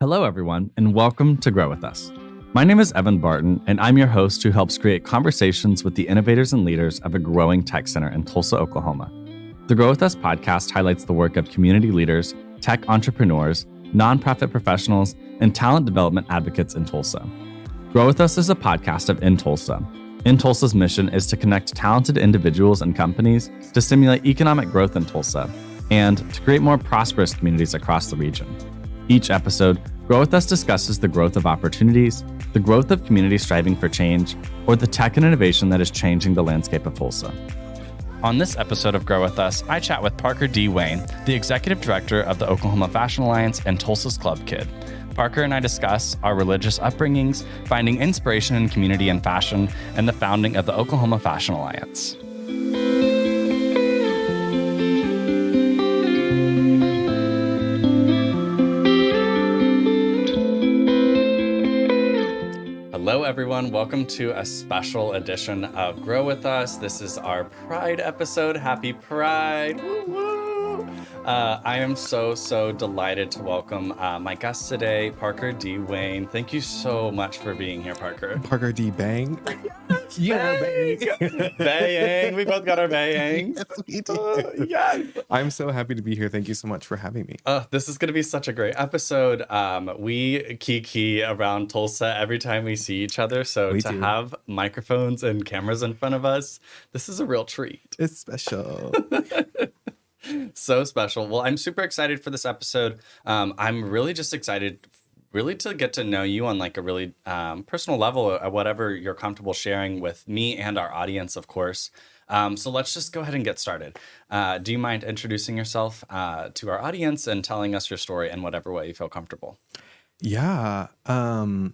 Hello, everyone, and welcome to Grow With Us. My name is Evan Barton, and I'm your host who helps create conversations with the innovators and leaders of a growing tech center in Tulsa, Oklahoma. The Grow With Us podcast highlights the work of community leaders, tech entrepreneurs, nonprofit professionals, and talent development advocates in Tulsa. Grow With Us is a podcast of In Tulsa. In Tulsa's mission is to connect talented individuals and companies to stimulate economic growth in Tulsa and to create more prosperous communities across the region. Each episode, Grow With Us discusses the growth of opportunities, the growth of communities striving for change, or the tech and innovation that is changing the landscape of Tulsa. On this episode of Grow With Us, I chat with Parker D. Wayne, the Executive Director of the Oklahoma Fashion Alliance and Tulsa's Club Kid. Parker and I discuss our religious upbringings, finding inspiration in community and fashion, and the founding of the Oklahoma Fashion Alliance. Hello, everyone. Welcome to a special edition of Grow With Us. This is our Pride episode. Happy Pride. Woo, woo. I am so delighted to welcome my guest today, Parker D. Wayne. Thank you so much for being here, Parker. Parker D. Bang. Bang. Bang. We both got our bang. Yes, we did. Yes. I'm so happy to be here. Thank you so much for having me. This is going to be such a great episode. We kiki around Tulsa every time we see each other. So We to do. have microphones and cameras in front of us, this is a real treat. It's special. So special. Well, I'm super excited for this episode. I'm really just excited really to get to know you on like a really personal level, whatever you're comfortable sharing with me and our audience, of course. So let's just go ahead and get started. Do you mind introducing yourself to our audience and telling us your story in whatever way you feel comfortable? Yeah. My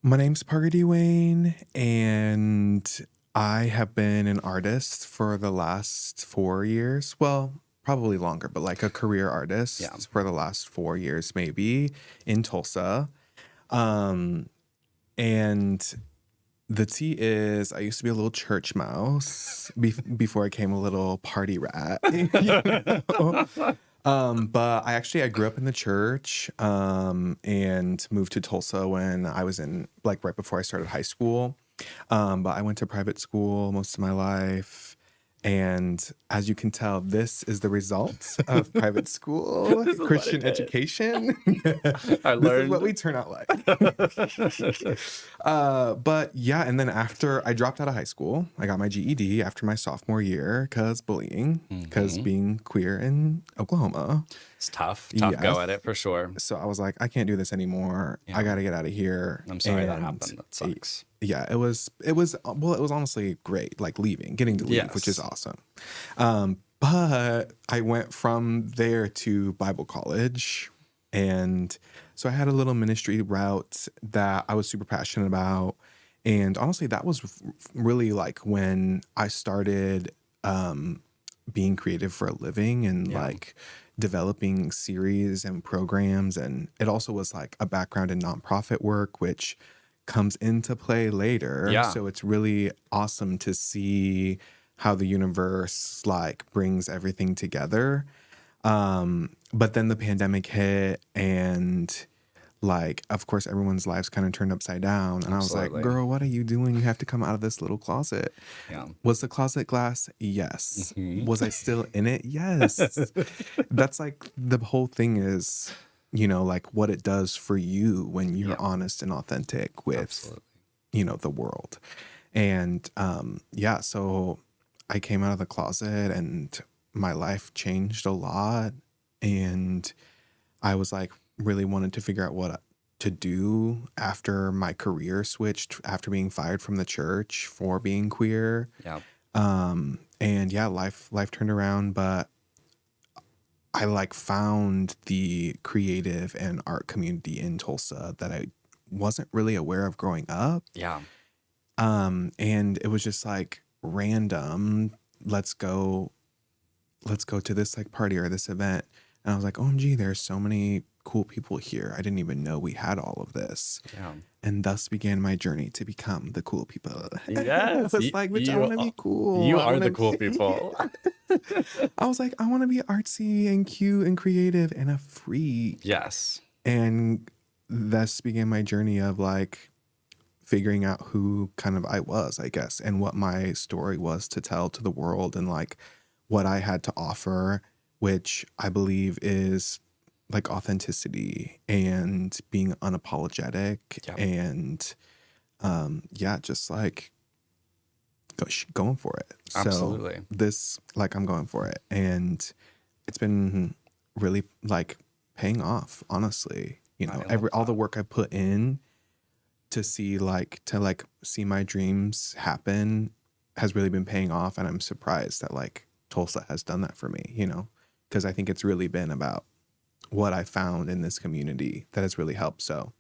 name's Parker D. Wayne, and I have been an artist for the last 4 years. Well, probably longer, but like a career artist for the last 4 years, maybe, in Tulsa. And the tea is, I used to be a little church mouse before I became a little party rat. You know? But I grew up in the church and moved to Tulsa when I was in, like, right before I started high school. But I went to private school most of my life. And as you can tell, this is the result of private school, Christian education. I learned. This is what we turn out like. But yeah, and then after I dropped out of high school, I got my GED after my sophomore year because bullying, because being queer in Oklahoma. It's tough go Yes. at it for sure. So I was like, I can't do this anymore. Yeah. I got to get out of here. I'm sorry that And happened. That sucks. yeah, it was honestly great, like getting to leave, Yes. which is awesome. But I went from there to Bible college. And so I had a little ministry route that I was super passionate about. And honestly, that was really like when I started being creative for a living and like developing series and programs. And it also was like a background in nonprofit work, which comes into play later. Yeah. So it's really awesome to see how the universe like brings everything together. But then the pandemic hit and like, of course, everyone's lives kind of turned upside down. And I was Absolutely. like, girl, what are you doing? You have to come out of this little closet. Yeah. Was the closet glass? Yes. Mhm. Was I still in it? Yes. That's like the whole thing is, you know, like what it does for you when you're honest and authentic with, Absolutely. you know, the world. And so I came out of the closet and my life changed a lot. And I was like, really wanted to figure out what to do after my career switched after being fired from the church for being queer. Yeah. And yeah, life turned around, but I like found the creative and art community in Tulsa that I wasn't really aware of growing up. Yeah. And it was just like random, let's go to this like party or this event. And I was like, OMG, there's so many cool people here. I didn't even know we had all of this. Yeah. And thus began my journey to become the cool people. Yes. I was like, bitch, I you want to be cool. You I are wanna the cool be- people. I was like, I want to be artsy and cute and creative and a freak. Yes. And that's began my journey of like figuring out who kind of I was, I guess, and what my story was to tell to the world and like what I had to offer, which I believe is like authenticity and being unapologetic Yeah. and yeah, just like going for it. Absolutely. So this, like, I'm going for it, and it's been really like paying off, honestly. You know, all the work I put in to see my dreams happen has really been paying off, and I'm surprised that like Tulsa has done that for me, you know, because I think it's really been about what I found in this community that has really helped. So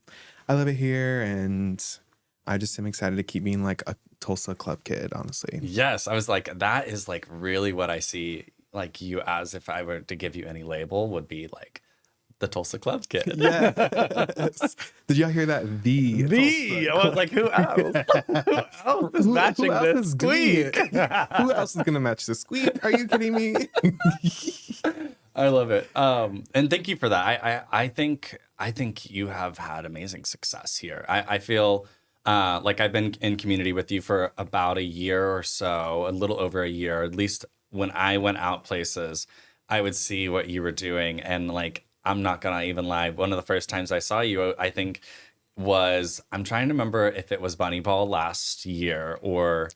I love it here, and I just am excited to keep being like a Tulsa club kid, honestly. Yes, I was like, that is like really what I see like you as, if I were to give you any label, would be like the Tulsa Club kid. Yes. Did y'all hear that? The I was like, who else? Who else is matching else this is doing squeak? Who else is gonna match the squeak? Are you kidding me? I love it. And thank you for that. I think you have had amazing success here. I feel like I've been in community with you for about a year or so, a little over a year. At least when I went out places, I would see what you were doing, and like, I'm not gonna even lie. One of the first times I saw you, I think was, I'm trying to remember if it was Bunny Ball last year or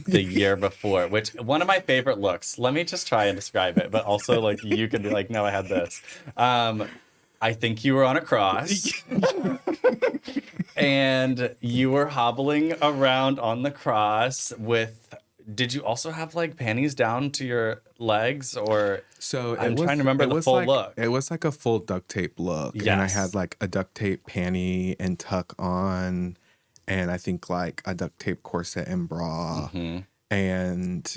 the year before, which one of my favorite looks. Let me just try and describe it, but also like you can be like, no, I had this. I think you were on a cross and you were hobbling around on the cross with, did you also have like panties down to your legs, or So I'm trying to remember the full look. It was like a full duct tape look. Yes. And I had like a duct tape panty and tuck on, and I think like a duct tape corset and bra. Mm-hmm. And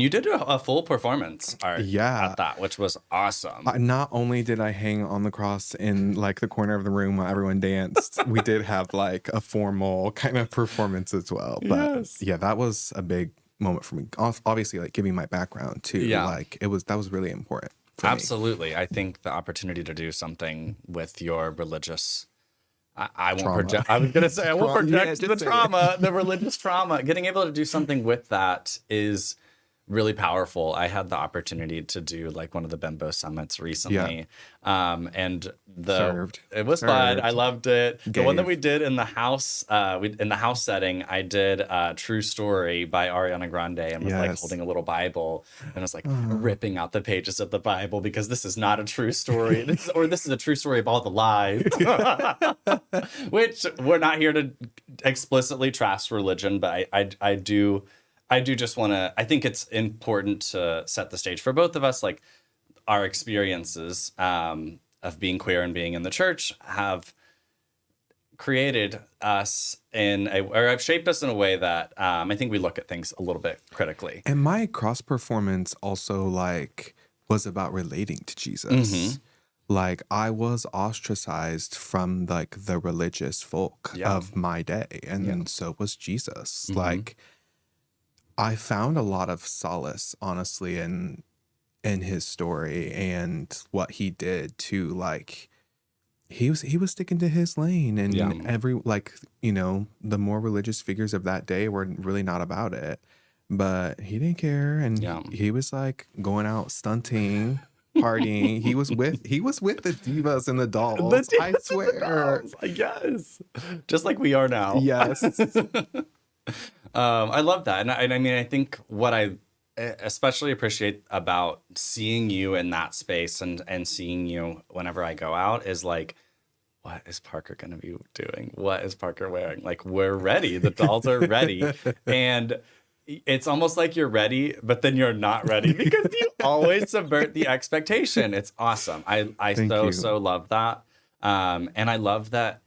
you did a full performance art yeah, at that, which was awesome. not only did I hang on the cross in like the corner of the room while everyone danced, we did have like a formal kind of performance as well. But Yes. yeah, that was a big moment for me. Obviously, like giving my background too. Yeah. Like that was really important for me. Absolutely. I think the opportunity to do something with your religious, I won't Trauma. project. I was gonna say I won't project Yeah, the just say it. trauma, the religious trauma. Getting able to do something with that is really powerful. I had the opportunity to do like one of the Bimbo summits recently, and it was fun. I loved it. The one that we did in the house, in the house setting, I did "True Story" by Ariana Grande, and was like holding a little Bible, and I was like ripping out the pages of the Bible because this is not a true story. This is a true story of all the lies, which we're not here to explicitly trash religion, but I do just want to, I think it's important to set the stage for both of us. Like, our experiences of being queer and being in the church have created us or have shaped us in a way that I think we look at things a little bit critically. And my cross performance also like was about relating to Jesus. Mm-hmm. Like I was ostracized from like the religious folk of my day, and so was Jesus. Mm-hmm. Like I found a lot of solace, honestly, in his story and what he did to like he was sticking to his lane, and every like, you know, the more religious figures of that day were really not about it, but he didn't care, and he was like going out stunting, partying. He was with the divas and the dolls. I swear. Yes, just like we are now. Yes. I love that. And I mean, I think what I especially appreciate about seeing you in that space and seeing you whenever I go out is like, what is Parker going to be doing? What is Parker wearing? Like, we're ready. The dolls are ready. And it's almost like you're ready, but then you're not ready because you always subvert the expectation. It's awesome. I so love that. And I love that.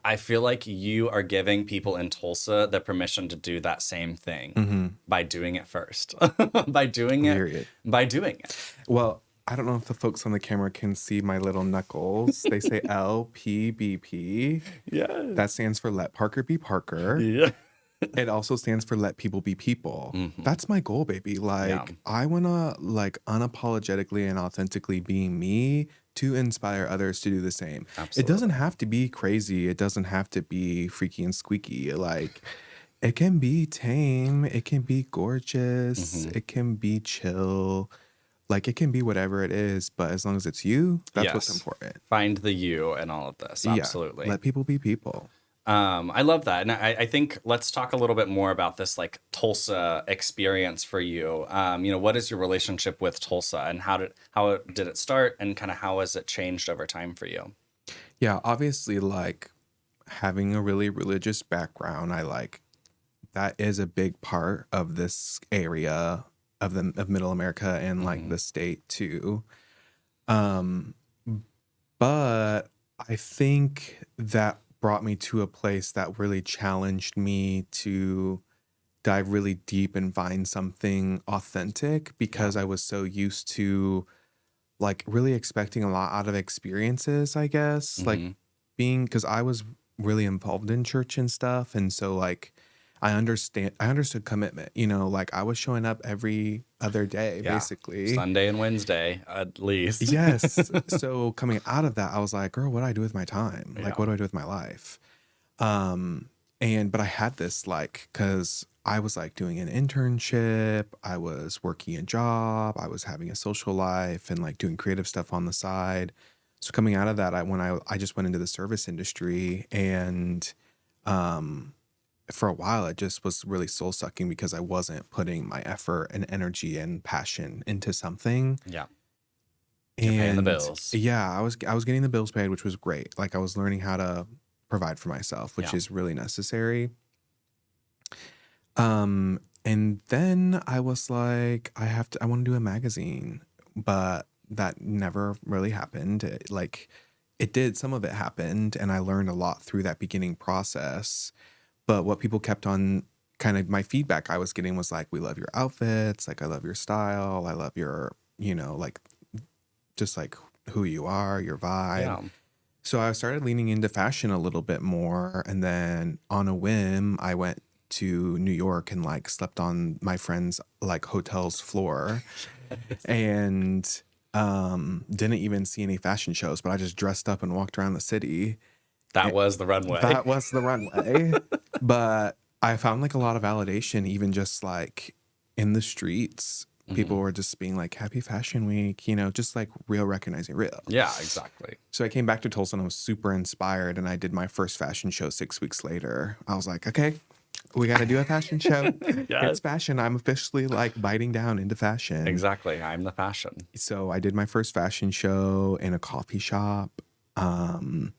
I feel like you are giving people in Tulsa the permission to do that same thing by doing it first. by doing it. Well, I don't know if the folks on the camera can see my little knuckles. They say LPBP. Yeah. That stands for Let Parker Be Parker. Yeah. It also stands for let people be people. Mhm. That's my goal, baby. Like, Yeah, I wanna like unapologetically and authentically being me to inspire others to do the same. It doesn't absolutely. have to be crazy. It doesn't have to be freaky and squeaky. Like, it can be tame. It can be gorgeous. Mhm. It can be chill. Like, it can be whatever it is, but as long as it's you, that's what's Yes. important. Find the you in all of this. Yeah. Absolutely. Let people be people. I love that. And I think let's talk a little bit more about this like Tulsa experience for you. What is your relationship with Tulsa and how did it start and kind of how has it changed over time for you? Yeah, obviously, like having a really religious background, I like that is a big part of this area of Middle America and like Hmm. the state too. Um, but I think that brought me to a place that really challenged me to dive really deep and find something authentic Yeah. because I was so used to like really expecting a lot out of experiences, I guess. Like Hmm. being because I was really involved in church and stuff. And so like I understood commitment, like I was showing up every other day, Yeah. basically. Sunday and Wednesday, at least. Yes. So coming out of that, I was like, girl, what do I do with my time? Like, Yeah. what do I do with my life? Um, but I had this like, cause I was like doing an internship, I was working a job, I was having a social life and like doing creative stuff on the side. So coming out of that, I just went into the service industry and, um, for a while, it just was really soul sucking because I wasn't putting my effort and energy and passion into something. Yeah. You're paying the And bills. yeah, I was getting the bills paid, which was great. Like I was learning how to provide for myself, which Yeah. is really necessary. And then I was like, I want to do a magazine, but that never really happened. It did, some of it happened, and I learned a lot through that beginning process. But what people kept on kind of my feedback I was getting was like, we love your outfits, like I love your style, I love your, like just like who you are, your vibe. Yeah. So I started leaning into fashion a little bit more. And then on a whim, I went to New York and like slept on my friend's like hotel's floor and didn't even see any fashion shows, but I just dressed up and walked around the city. That And was the runway. that was the runway. But I found like a lot of validation, even just like in the streets. People Hmm. were just being like, Happy Fashion Week, just like real recognizing real. Yeah, exactly. So I came back to Tulsa and I was super inspired. And I did my first fashion show 6 weeks later. I was like, okay, we got to do a fashion show. Yes. It's fashion. I'm officially like biting down into fashion. Exactly. I'm the fashion. So I did my first fashion show in a coffee shop. Um,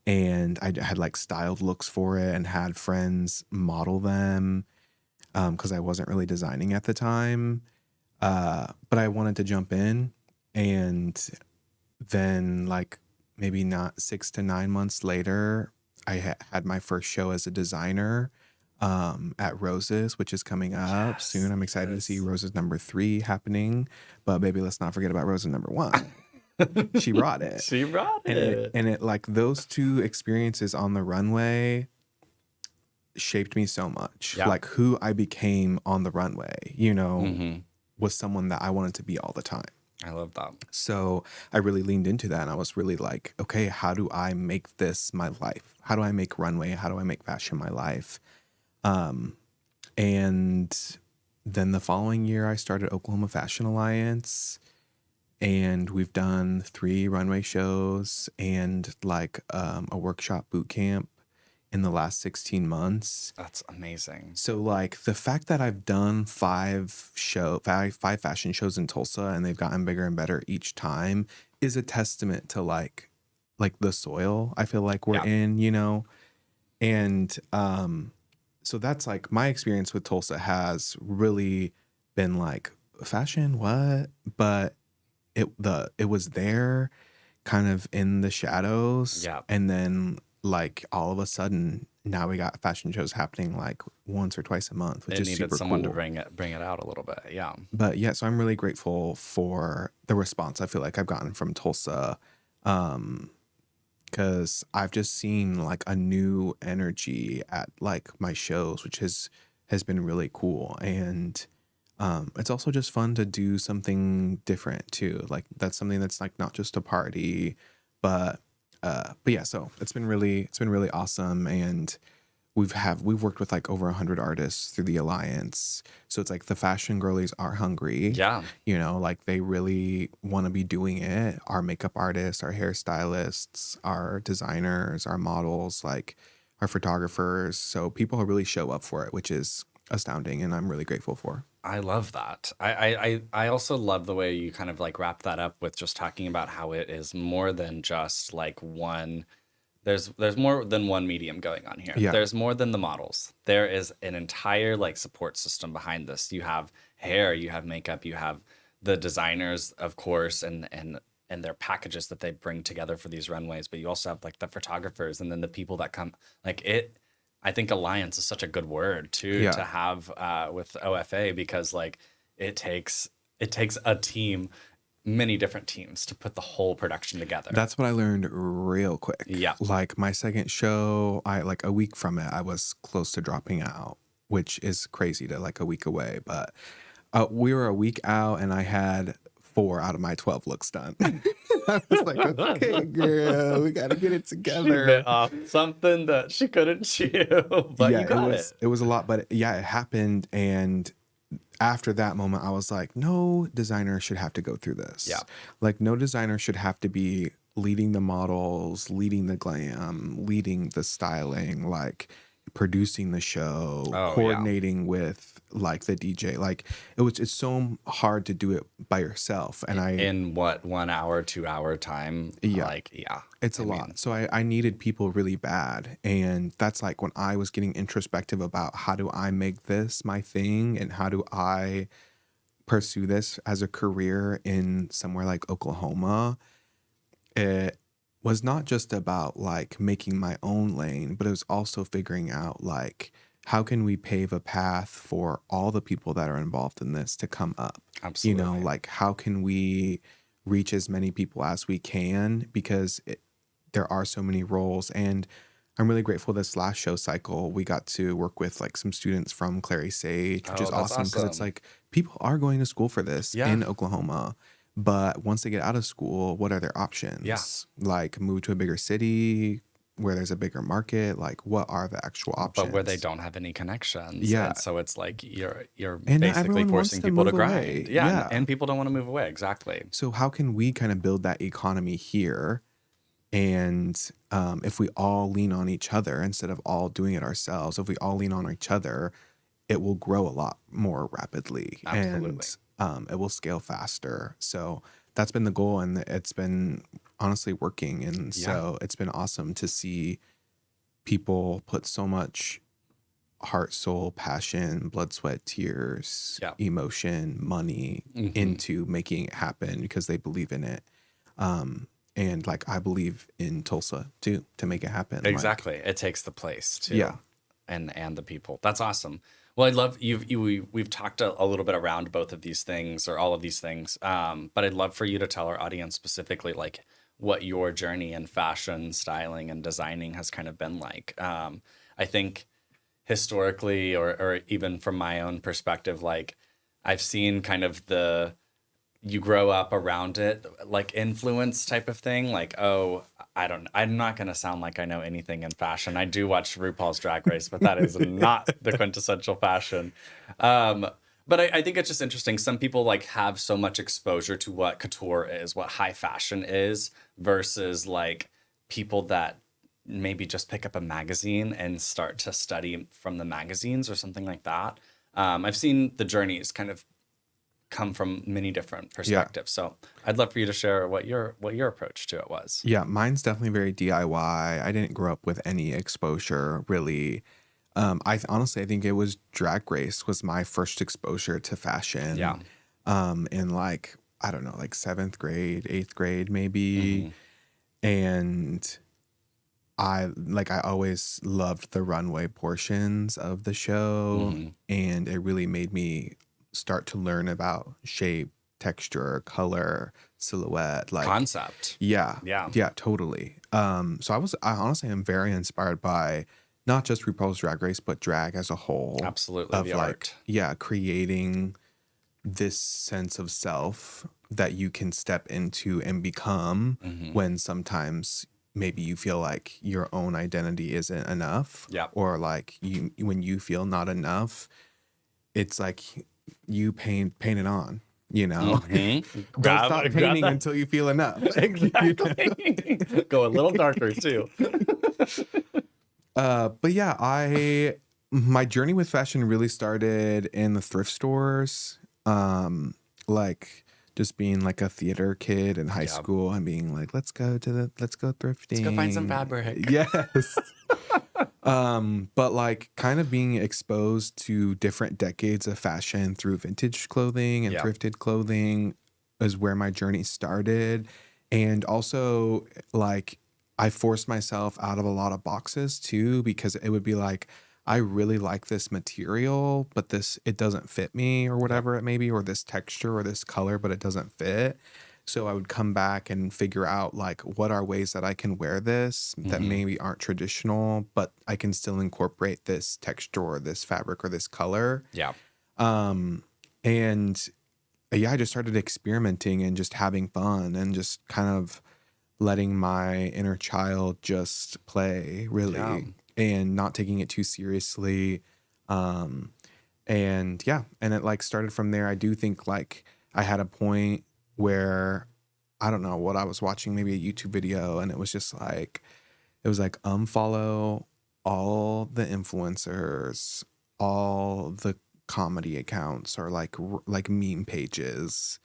and I had like styled looks for it and had friends model them because I wasn't really designing at the time. But I wanted to jump in, and then like maybe not 6 to 9 months later, I had my first show as a designer at Roses, which is coming up Yes. soon. I'm excited to see Yes. Roses number 3 happening, but baby, let's not forget about Roses number 1. She brought it. She brought And it it. and it like those two experiences on the runway shaped me so much. Yeah. Like who I became on the runway, Hmm. was someone that I wanted to be all the time. I love that. So I really leaned into that and I was really like, okay, how do I make this my life? How do I make runway? How do I make fashion my life? And then the following year I started Oklahoma Fashion Alliance, and we've done 3 runway shows and like a workshop boot camp in the last 16 months. That's amazing. So like the fact that I've done 5 fashion shows in Tulsa and they've gotten bigger and better each time is a testament to like the soil I feel like we're Yeah. in. And so that's like my experience with Tulsa has really been like fashion what? But it was there kind of in the shadows, Yeah. and then like all of a sudden now we got fashion shows happening like once or twice a month, which It is needed super someone to cool. bring it out a little bit. Yeah. But yeah, so I'm really grateful for the response I feel like I've gotten from Tulsa, um because I've just seen like a new energy at like my shows, which has been really cool. And it's also just fun to do something different too. Like that's something that's like not just a party, but yeah. So it's been really awesome, and we've worked with like over 100 artists through the alliance. So it's like the fashion girlies are hungry. Yeah. Like they really want to be doing it. Our makeup artists, our hairstylists, our designers, our models, like our photographers. So people really show up for it, which is astounding, and I'm really grateful for. I love that. I also love the way you kind of like wrap that up with just talking about how it is more than just like one. There's more than one medium going on here. Yeah. There's more than the models. There is an entire like support system behind this. You have hair, you have makeup, you have the designers, of course, and their packages that they bring together for these runways, but you also have like the photographers and then the people that come like it. I think alliance is such a good word too Yeah. to have with OFA, because like it takes a team, many different teams to put the whole production together. That's what I learned real quick. Yeah. Like my second show, I like a week from it, I was close to dropping out, which is crazy to like a week away. But we were a week out, and I had 4 out of my 12 looks done. I was like, okay, girl, we got to get it She together. bit off something that she couldn't chew, but Yeah, you got it was a lot, but yeah, it happened. And after that moment, I was like, no designer should have to go through this. Yeah. Like, no designer should have to be leading the models, leading the glam, leading the styling, like producing the show, Oh, yeah. coordinating with like the DJ. Like it's so hard to do it by yourself. And In what, 1 hour, 2 hour time? Yeah. Like, yeah. It's a lot. So I needed people really bad. And that's like when I was getting introspective about how do I make this my thing, and how do I pursue this as a career in somewhere like Oklahoma. It was not just about like making my own lane, but it was also figuring out like how can we pave a path for all the people that are involved in this to come up. Absolutely. Like how can we reach as many people as we can, because there are so many roles. And I'm really grateful this last show cycle we got to work with like some students from Clary Sage, which Oh, is that's awesome, because it's awesome. like people are going to school for this Yeah. in Oklahoma. But once they get out of school, what are their options? Yeah. Like move to a bigger city where there's a bigger market. Like what are the actual options? But where they don't have any connections. Yeah. And so it's like you're And not basically everyone wants forcing to people to move grind. away. Yeah. Yeah. And people don't want to move away. Exactly. So how can we kind of build that economy here? And if we all lean on each other instead of all doing it ourselves, if we all lean on each other, it will grow a lot more rapidly. Absolutely. And it will scale faster. So that's been the goal, and it's been honestly working. And so it's been awesome to see people put so much heart, soul, passion, blood, sweat, tears, Yeah. emotion, money Mhm. into making it happen because they believe in it. And like I believe in Tulsa too to make it happen. Like, Exactly. It takes the place too. Yeah. And the people. That's awesome. Well, I love we've talked a little bit around both of these things, or all of these things. But I'd love for you to tell our audience specifically like what your journey in fashion, styling, and designing has kind of been like. I think historically, or even from my own perspective, like I've seen kind of you grow up around it, like influence type of thing. Like, oh, I'm not going to sound like I know anything in fashion. I do watch RuPaul's Drag Race, but that is not the quintessential fashion. But I think it's just interesting. Some people like have so much exposure to what couture is, what high fashion is, versus like people that maybe just pick up a magazine and start to study from the magazines or something like that. I've seen the journeys kind of come from many different perspectives. So I'd love for you to share what your approach to it was. Yeah, mine's definitely very DIY. I didn't grow up with any exposure really. I think it was Drag Race was my first exposure to fashion. Yeah. In like, I don't know, like 7th grade, 8th grade maybe. And I always loved the runway portions of the show, and it really made me start to learn about shape, texture, color, silhouette, like Concept. yeah, Yeah. totally. So I honestly am very inspired by not just RuPaul's Drag Race, but drag as a whole. Absolutely, Of the like, art. yeah, creating this sense of self that you can step into and become when sometimes maybe you feel like your own identity isn't enough. Yeah. Or like when you feel not enough, it's like you paint it on, you know. Don't stop painting that. until you feel enough. Exactly. Go a little darker too. But yeah, my journey with fashion really started in the thrift stores. Like just being like a theater kid in high school and being like, let's go thrifting. Let's go find some fabric. Yes. But like kind of being exposed to different decades of fashion through vintage clothing and thrifted clothing is where my journey started. And also like I forced myself out of a lot of boxes too, because it would be like, I really like this material, but it doesn't fit me or whatever it may be, or this texture or this color, but it doesn't fit. So I would come back and figure out like what are ways that I can wear this that maybe aren't traditional, but I can still incorporate this texture or this fabric or this color. Yeah. And yeah, I just started experimenting and just having fun and just kind of letting my inner child just play really and not taking it too seriously. And yeah, and it like started from there. I do think like I had a point where I don't know what I was watching, maybe a YouTube video, and it was like unfollow all the influencers, all the comedy accounts or like meme pages,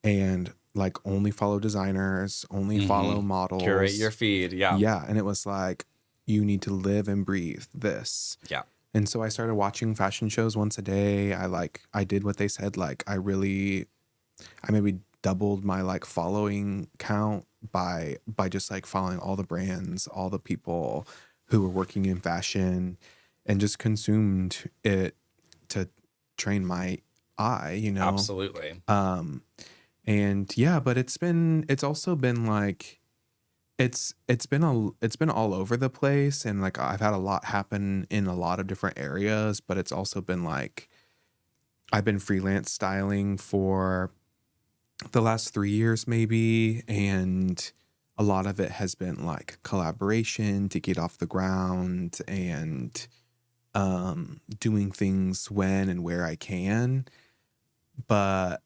and like only follow designers, only follow models. Curate your feed. Yeah. Yeah. And it was like, you need to live and breathe this. Yeah. And so I started watching fashion shows once a day. I did what they said. Like I maybe doubled my like following count by just like following all the brands, all the people who were working in fashion, and just consumed it to train my eye, you know? Absolutely. And yeah, but it's also been like, it's been all over the place, and like I've had a lot happen in a lot of different areas, but it's also been like, I've been freelance styling for the last 3 years maybe, and a lot of it has been like collaboration to get off the ground and doing things when and where I can. But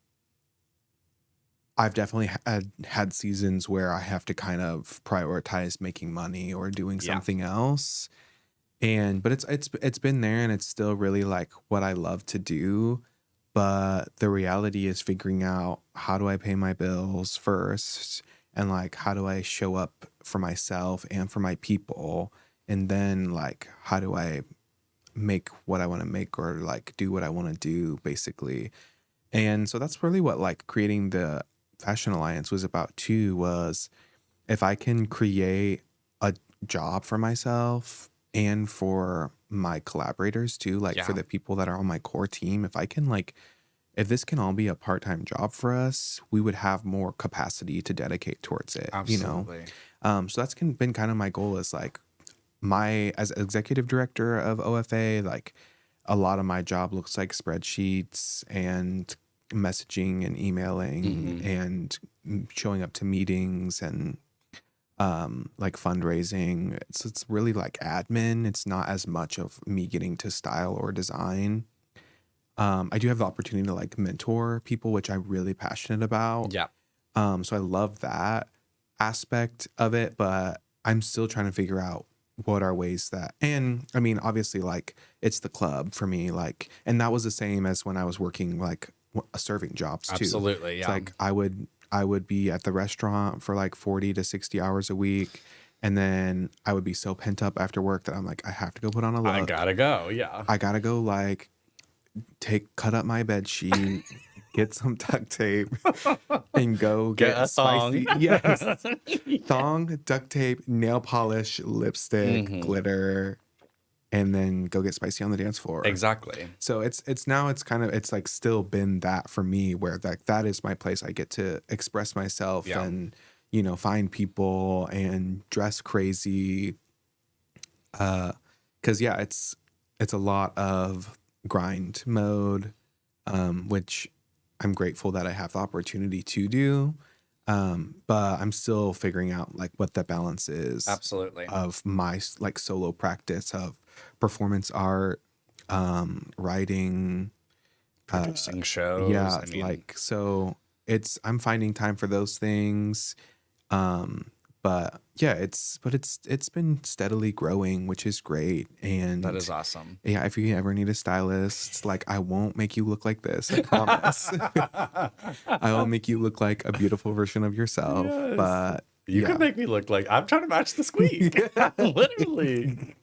I've definitely had seasons where I have to kind of prioritize making money or doing something else. But it's been there, and it's still really like what I love to do. But the reality is figuring out, how do I pay my bills first, and like how do I show up for myself and for my people, and then like how do I make what I want to make or like do what I want to do basically. And so that's really what like creating the Fashion Alliance was about too, was if I can create a job for myself and for my collaborators too, like for the people that are on my core team, if this can all be a part-time job for us, we would have more capacity to dedicate towards it. Absolutely. You know? So that's been kind of my goal, is like as executive director of OFA, like a lot of my job looks like spreadsheets and messaging and emailing and showing up to meetings and like fundraising. It's really like admin. It's not as much of me getting to style or design. I do have the opportunity to like mentor people, which I'm really passionate about. Yeah. So I love that aspect of it, but I'm still trying to figure out what are ways that, and I mean, obviously like it's the club for me, like, and that was the same as when I was working like serving jobs too. Absolutely. It's Yeah. like I would be at the restaurant for like 40 to 60 hours a week. And then I would be so pent up after work that I'm like, I have to go put on a look. I gotta go. Yeah. I gotta go like cut up my bed sheet, get some duct tape, and go Get a spicy. thong. Yes. Thong, duct tape, nail polish, lipstick, glitter, and then go get spicy on the dance floor. Exactly. So it's like still been that for me, where that is my place. I get to express myself and, find people and dress crazy. Because yeah, it's a lot of grind mode, which I'm grateful that I have the opportunity to do. But I'm still figuring out like what the balance is Absolutely. of my like solo practice of performance art, writing, Producing shows. yeah, I mean, like so I'm finding time for those things. But yeah, it's been steadily growing, which is great. that And is awesome. yeah, if you ever need a stylist, like I won't make you look like this, I promise. I will make you look like a beautiful version of yourself. Yes. But You could yeah, make me look like I'm trying to match the squeak. Literally.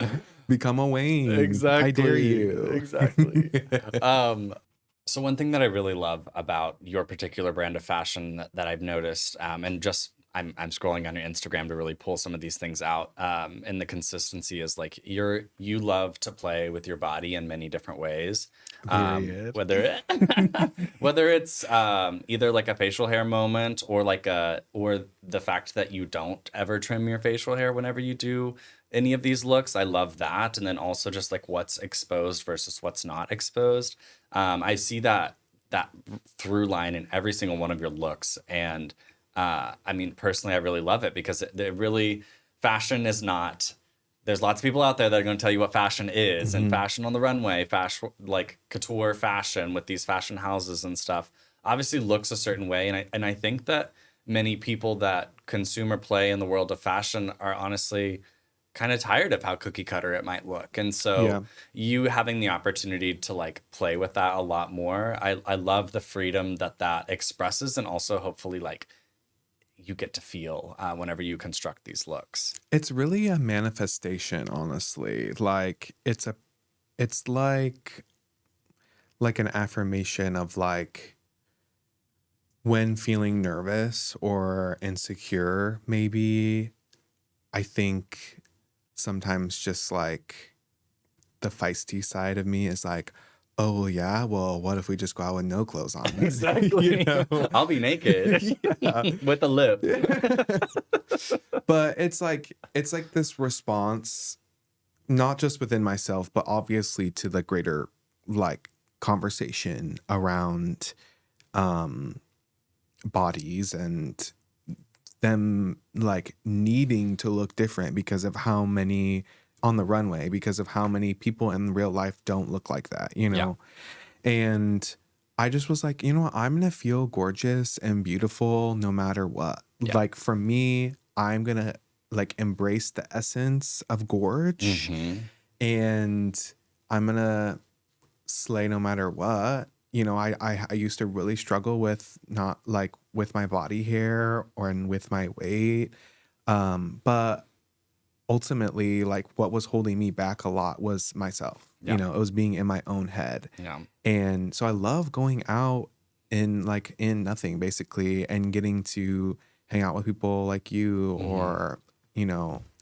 become a Wayne. I dare Exactly. you. Exactly. Um, so one thing that I really love about your particular brand of fashion that I've noticed, and just I'm scrolling on your Instagram to really pull some of these things out, and the consistency is like you love to play with your body in many different ways. Period. Whether whether it's either like a facial hair moment or or the fact that you don't ever trim your facial hair whenever you do any of these looks. I love that. And then also just like what's exposed versus what's not exposed. I see that through line in every single one of your looks. And I mean, personally, I really love it because it really, fashion is not, there's lots of people out there that are going to tell you what fashion is, and Mhm. fashion on the runway, fashion, like couture fashion with these fashion houses and stuff, obviously looks a certain way. And I think that many people that consume or play in the world of fashion are honestly kind of tired of how cookie cutter it might look. And so Yeah. you having the opportunity to like play with that a lot more, I love the freedom that expresses, and also hopefully like you get to feel whenever you construct these looks. It's really a manifestation, honestly. Like it's like an affirmation of like when feeling nervous or insecure, maybe I think sometimes just like the feisty side of me is like, oh yeah, well, what if we just go out with no clothes on? You Exactly. know? I'll be naked Yeah. with a lip. But it's like this response, not just within myself, but obviously to the greater like conversation around um bodies and them like needing to look different because of how many on the runway, because of how many people in real life don't look like that, you Yeah. know? And I just was like, you know what? I'm going to feel gorgeous and beautiful no matter what. Yeah. Like for me, I'm going to like embrace the essence of gorge, Mm-hmm. and I'm going to slay no matter what. You know, I used to really struggle with not like with my body hair or and with my weight. But ultimately, like what was holding me back a lot was myself. Yeah. It was being in my own head. Yeah. And so I love going out in nothing basically and getting to hang out with people like you Mm-hmm. or,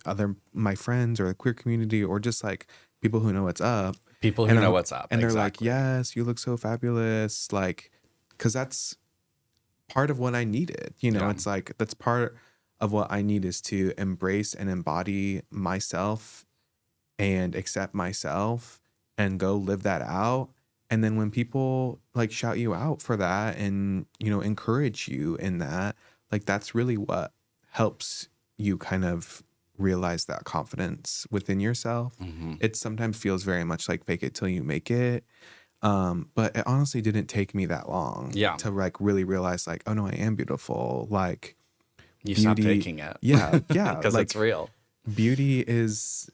other my friends or the queer community or just like people who know what's up. People who And know what's up. and they're like, Exactly. "Yes, you look so fabulous." Like, cuz that's part of what I needed. Yeah. It's like that's part of what I need is to embrace and embody myself and accept myself and go live that out. And then when people like shout you out for that and, encourage you in that, like that's really what helps you kind of realize that confidence within yourself. Mm-hmm. It sometimes feels very much like fake it till you make it. But it honestly didn't take me that long Yeah. to like really realize like, oh no, I am beautiful. Like You stop beauty. faking it. Yeah. Yeah. Because Like it's real. beauty is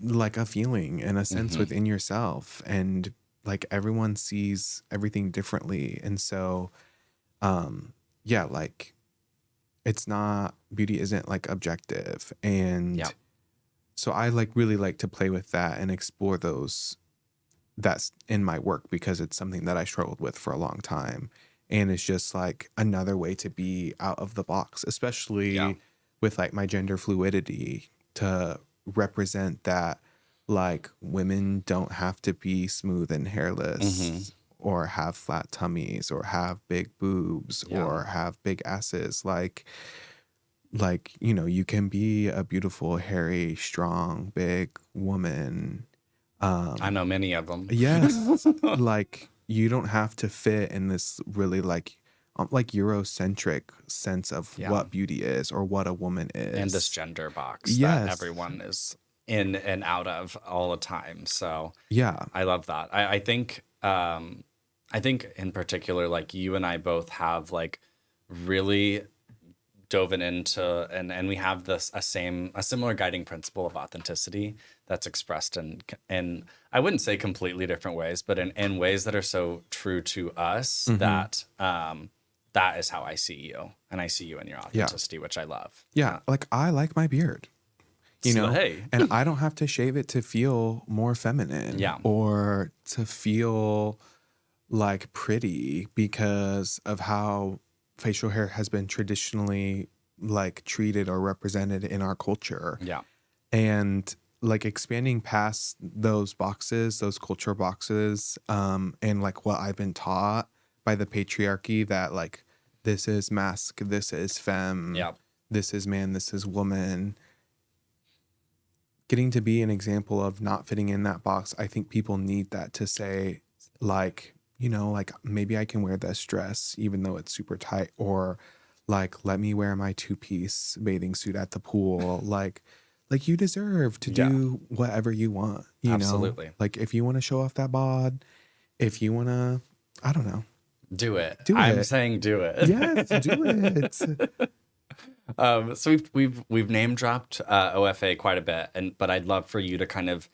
like a feeling and a sense Mm-hmm. within yourself, and like everyone sees everything differently. And so yeah, like it's not, beauty isn't like objective. And Yeah. so I like really like to play with that and explore those, that's in my work, because it's something that I struggled with for a long time. And it's just like another way to be out of the box, especially Yeah. with like my gender fluidity, to represent that like women don't have to be smooth and hairless Mm-hmm. or have flat tummies or have big boobs Yeah. or have big asses. Like like, you can be a beautiful, hairy, strong, big woman. I know many of them. Yes. Like, you don't have to fit in this really like Eurocentric sense of Yeah. what beauty is or what a woman is. And this gender box that Yes. everyone is in and out of all the time. So Yeah. I love that. I think in particular, like you and I both have like really dove into and we have a similar guiding principle of authenticity that's expressed in I wouldn't say completely different ways, but in ways that are so true to us that that is how I see you, and I see you in your authenticity, which I love. Yeah. Like, I like my beard, Slay. and I don't have to shave it to feel more feminine Yeah. or to feel like pretty because of how facial hair has been traditionally like treated or represented in our culture. Yeah. And like expanding past those boxes, those culture boxes, and like what I've been taught by the patriarchy that like this is masc, this is femme, Yeah. this is man, this is woman. Getting to be an example of not fitting in that box, I think people need that to say, like, like maybe I can wear this dress even though it's super tight, or like let me wear my 2-piece bathing suit at the pool. Like you deserve to do whatever you want, Absolutely. Like if you want to show off that bod, if you want to, I don't know. Do it. Do I'm it. saying do it. Yes, do it. So we've name dropped OFA quite a bit, but I'd love for you to kind of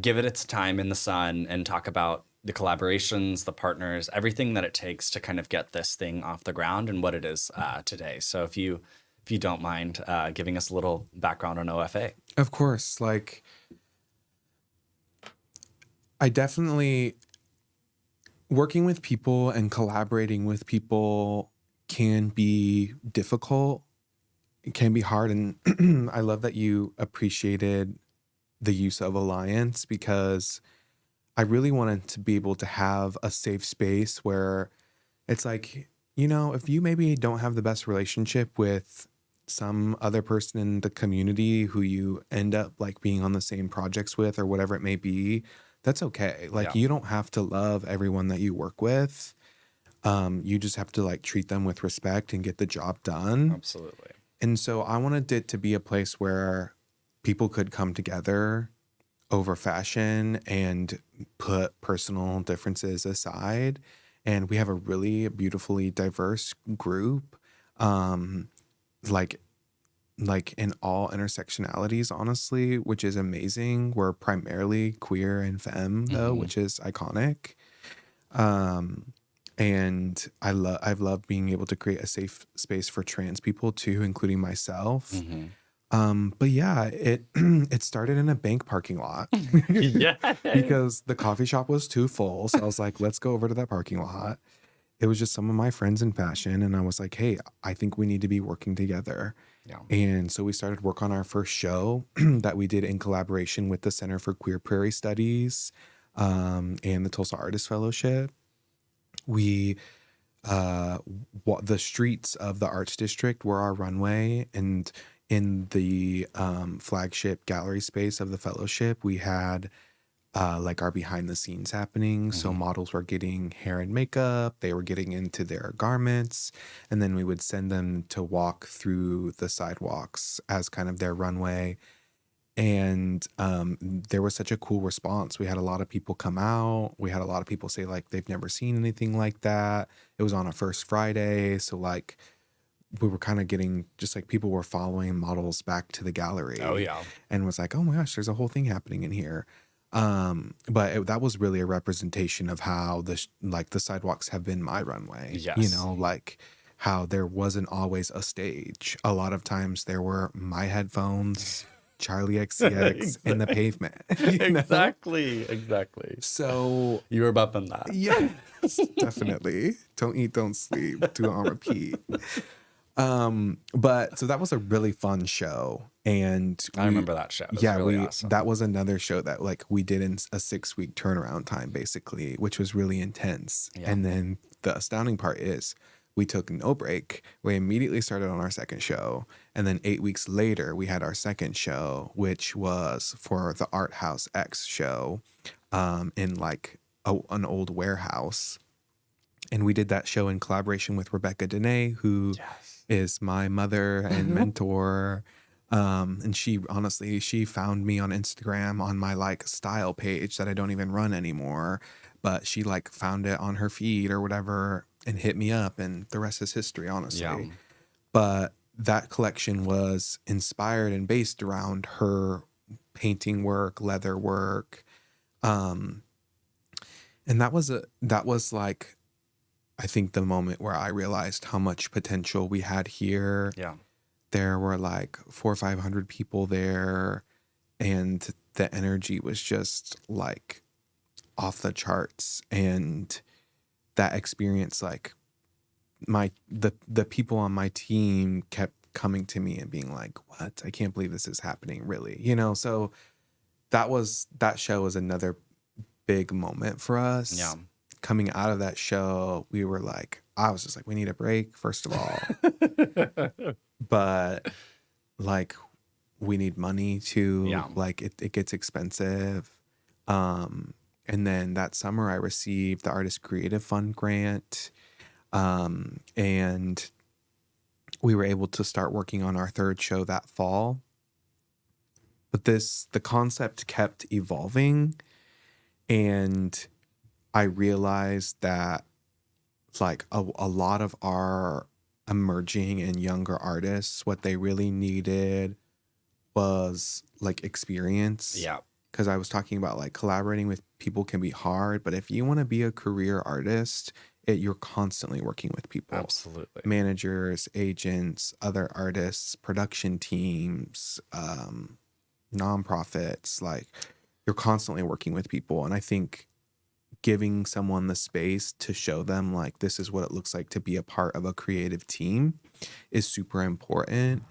give it its time in the sun and talk about the collaborations, the partners, everything that it takes to kind of get this thing off the ground and what it is today. So if you don't mind giving us a little background on OFA. Of course. Like, I definitely, working with people and collaborating with people can be difficult. It can be hard. And I love that you appreciated the use of alliance, because I really wanted to be able to have a safe space where it's like, if you maybe don't have the best relationship with some other person in the community who you end up like being on the same projects with or whatever it may be, that's okay. Like, you don't have to love everyone that you work with. You just have to like treat them with respect and get the job done. Absolutely. And so I wanted it to be a place where people could come together over fashion and put personal differences aside. And we have a really beautifully diverse group, like in all intersectionalities, honestly, which is amazing. We're primarily queer and femme though, which is iconic. And I've loved being able to create a safe space for trans people too, including myself. But yeah, it started in a bank parking lot. Yeah. Because the coffee shop was too full. So I was like, let's go over to that parking lot. It was just some of my friends in fashion. And I was like, hey, I think we need to be working together. Yeah. And so we started work on our first show that we did in collaboration with the Center for Queer Prairie Studies and the Tulsa Artist Fellowship. We the streets of the Arts District were our runway, and in the flagship gallery space of the fellowship, we had like our behind the scenes happening. So models were getting hair and makeup, they were getting into their garments, and then we would send them to walk through the sidewalks as kind of their runway. And there was such a cool response. We had a lot of people come out. We had a lot of people say like they've never seen anything like that. It was on a first Friday. So like we were kind of getting just like people were following models back to the gallery. Oh, yeah. And was like, oh my gosh, there's a whole thing happening in here. But that was really a representation of how the sidewalks have been my runway. Yes. Like how there wasn't always a stage. A lot of times there were my headphones, Charlie XCX, and the pavement. Exactly. So You were bumping that. yes, definitely. Don't eat, don't sleep. Do it on repeat. But so that was a really fun show. And I remember that show. It was really awesome. That was another show that like we did in a 6-week turnaround time, basically, which was really intense. Yeah. And then the astounding part is we took no break. We immediately started on our second show. And then 8 weeks later, we had our second show, which was for the Art House X show in like an old warehouse. And we did that show in collaboration with Rebecca Dene, who is my mother and mentor. And she found me on Instagram on my like style page that I don't even run anymore. But she like found it on her feed or whatever and hit me up, and the rest is history, honestly. Yeah. But that collection was inspired and based around her painting work, leather work. And that was like, I think the moment where I realized how much potential we had here. Yeah. There were like 400 or 500 people there, and the energy was just like off the charts. And that experience, like the people on my team kept coming to me and being like, what? I can't believe this is happening, really. So that show was another big moment for us. Yeah. Coming out of that show, I was just like, we need a break, first of all. But like, we need money too. Yeah. Like it gets expensive. And then that summer I received the Artist Creative Fund grant. And we were able to start working on our third show that fall. But the concept kept evolving, and I realized that like a lot of our emerging and younger artists, what they really needed was like experience. Yeah. Because I was talking about like collaborating with people can be hard, but if you want to be a career artist, you're constantly working with people. Absolutely. Managers, agents, other artists, production teams, nonprofits, like you're constantly working with people. And I think giving someone the space to show them like this is what it looks like to be a part of a creative team is super important.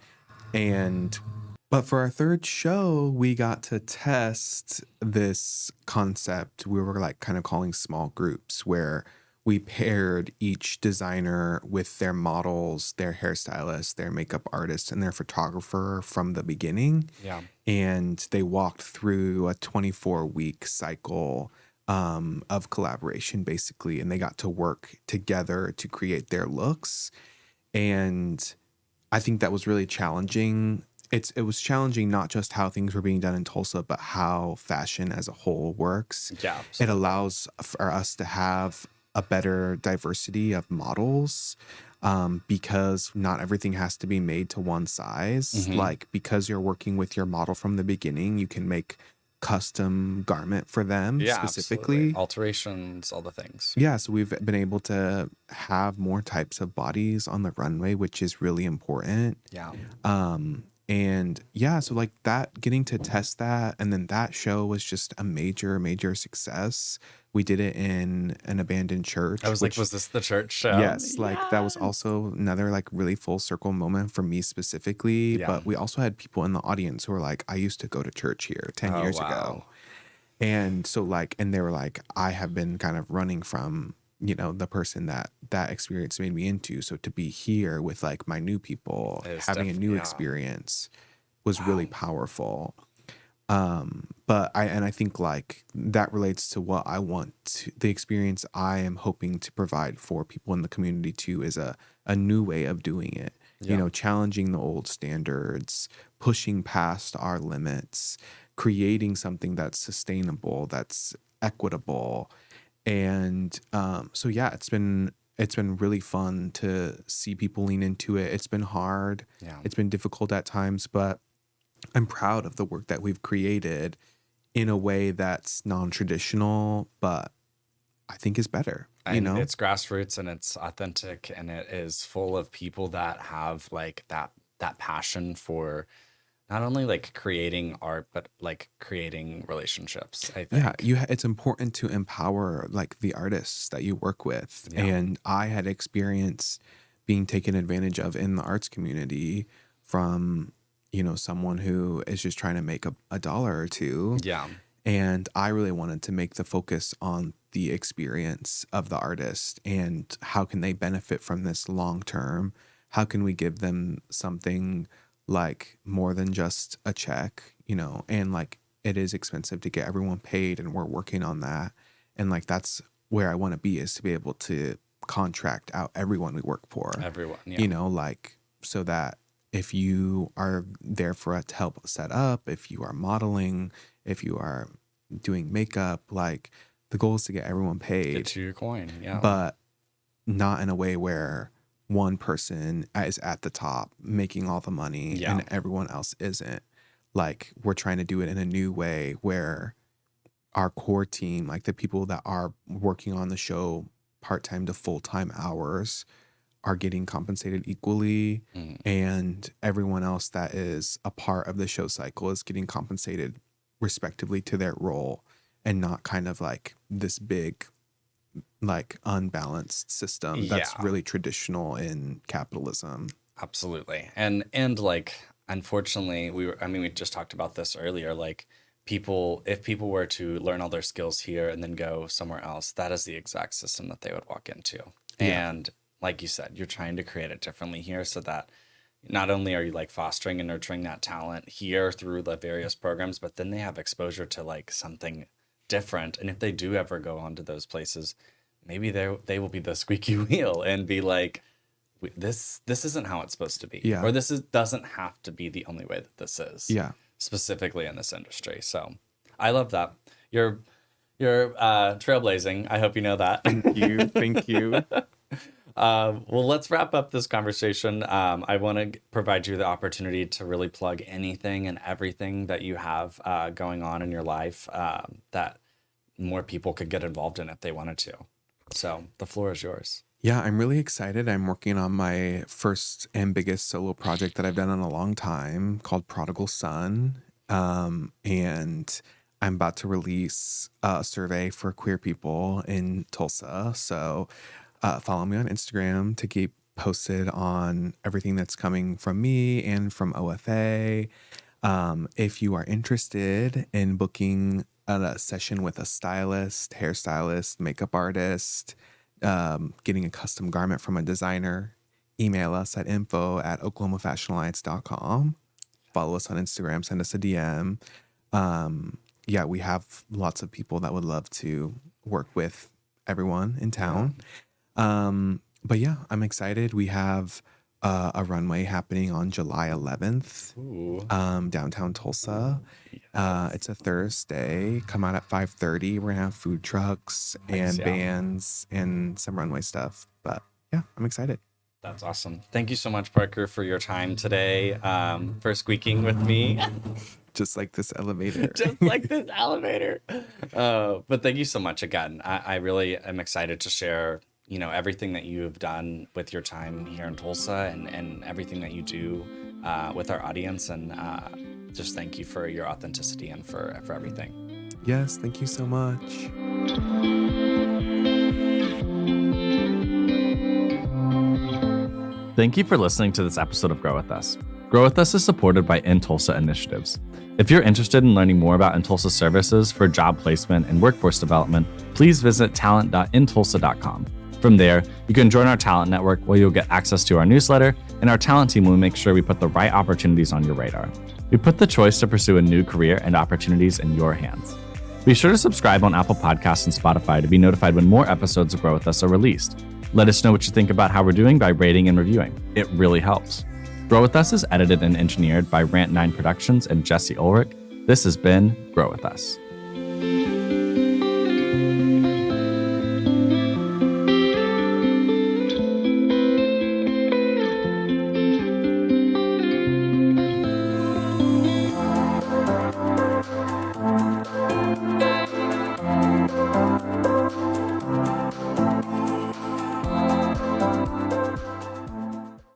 But for our third show, we got to test this concept we were like kind of calling small groups, where we paired each designer with their models, their hairstylist, their makeup artist, and their photographer from the beginning. Yeah. And they walked through a 24-week cycle of collaboration, basically. And they got to work together to create their looks. And I think that was really challenging. It was challenging not just how things were being done in Tulsa, but how fashion as a whole works. Yeah. It allows for us to have a better diversity of models, because not everything has to be made to one size. Mm-hmm. Like, because you're working with your model from the beginning, you can make custom garment for them specifically. Absolutely. Alterations, all the things. Yeah, so we've been able to have more types of bodies on the runway, which is really important. Yeah. And yeah, so like that, getting to test that, and then that show was just a major, major success. We did it in an abandoned church. I was like, was this the church show? Yes, like that was also another like really full circle moment for me specifically. Yeah. But we also had people in the audience who were like, I used to go to church here 10 years ago. And so like, and they were like, I have been kind of running from, the person that experience made me into. So to be here with like my new people, having a new experience was really powerful. But I think like that relates to what I want the experience I am hoping to provide for people in the community too, is a new way of doing it. Yeah. Challenging the old standards, pushing past our limits, creating something that's sustainable, that's equitable. And so yeah, it's been really fun to see people lean into it. It's been hard. Yeah. It's been difficult at times, but I'm proud of the work that we've created in a way that's non-traditional, but I think is better. And it's grassroots and it's authentic, and it is full of people that have like that passion for not only like creating art, but like creating relationships, I think. Yeah, it's important to empower like the artists that you work with. Yeah. And I had experience being taken advantage of in the arts community from, someone who is just trying to make a dollar or two. Yeah. And I really wanted to make the focus on the experience of the artist and how can they benefit from this long term? How can we give them something like more than just a check, and like it is expensive to get everyone paid and we're working on that. And like that's where I want to be, is to be able to contract out everyone we work for. Everyone, yeah. Like so that if you are there for us to help set up, if you are modeling, if you are doing makeup, like the goal is to get everyone paid. Get you your coin, yeah. But not in a way where one person is at the top making all the money and everyone else isn't. Like we're trying to do it in a new way where our core team, like the people that are working on the show part-time to full-time hours, are getting compensated equally, and everyone else that is a part of the show cycle is getting compensated respectively to their role, and not kind of like this big like unbalanced system that's really traditional in capitalism. Absolutely. And like unfortunately we just talked about this earlier, like if people were to learn all their skills here and then go somewhere else, that is the exact system that they would walk into. And like you said, you're trying to create it differently here so that not only are you like fostering and nurturing that talent here through the various programs, but then they have exposure to like something different. And if they do ever go on to those places, maybe they will be the squeaky wheel and be like, this isn't how it's supposed to be. Yeah. Or doesn't have to be the only way that this is. Yeah. Specifically in this industry. So I love that. You're trailblazing. I hope you know that. Thank you. Well, let's wrap up this conversation. I want to provide you the opportunity to really plug anything and everything that you have going on in your life that more people could get involved in if they wanted to. So the floor is yours. Yeah, I'm really excited. I'm working on my first and biggest solo project that I've done in a long time called Prodigal Son. And I'm about to release a survey for queer people in Tulsa. So follow me on Instagram to keep posted on everything that's coming from me and from OFA. If you are interested in booking a session with a stylist, hairstylist, makeup artist, getting a custom garment from a designer, email us at info@oklahomafashionalliance.com. Follow us on Instagram, send us a DM. We have lots of people that would love to work with everyone in town. But yeah, I'm excited. We have a runway happening on July 11th, downtown Tulsa. It's a Thursday. Come out at 5:30. We're gonna have food trucks and bands and some runway stuff. But yeah, I'm excited. That's awesome. Thank you so much, Parker, for your time today, for squeaking with me. Just like this elevator. But thank you so much again. I really am excited to share, everything that you've done with your time here in Tulsa and everything that you do with our audience. And just thank you for your authenticity and for everything. Yes, thank you so much. Thank you for listening to this episode of Grow With Us. Grow With Us is supported by In Tulsa Initiatives. If you're interested in learning more about In Tulsa services for job placement and workforce development, please visit talent.intulsa.com. From there, you can join our talent network where you'll get access to our newsletter, and our talent team will make sure we put the right opportunities on your radar. We put the choice to pursue a new career and opportunities in your hands. Be sure to subscribe on Apple Podcasts and Spotify to be notified when more episodes of Grow With Us are released. Let us know what you think about how we're doing by rating and reviewing. It really helps. Grow With Us is edited and engineered by Rant9 Productions and Jesse Ulrich. This has been Grow With Us.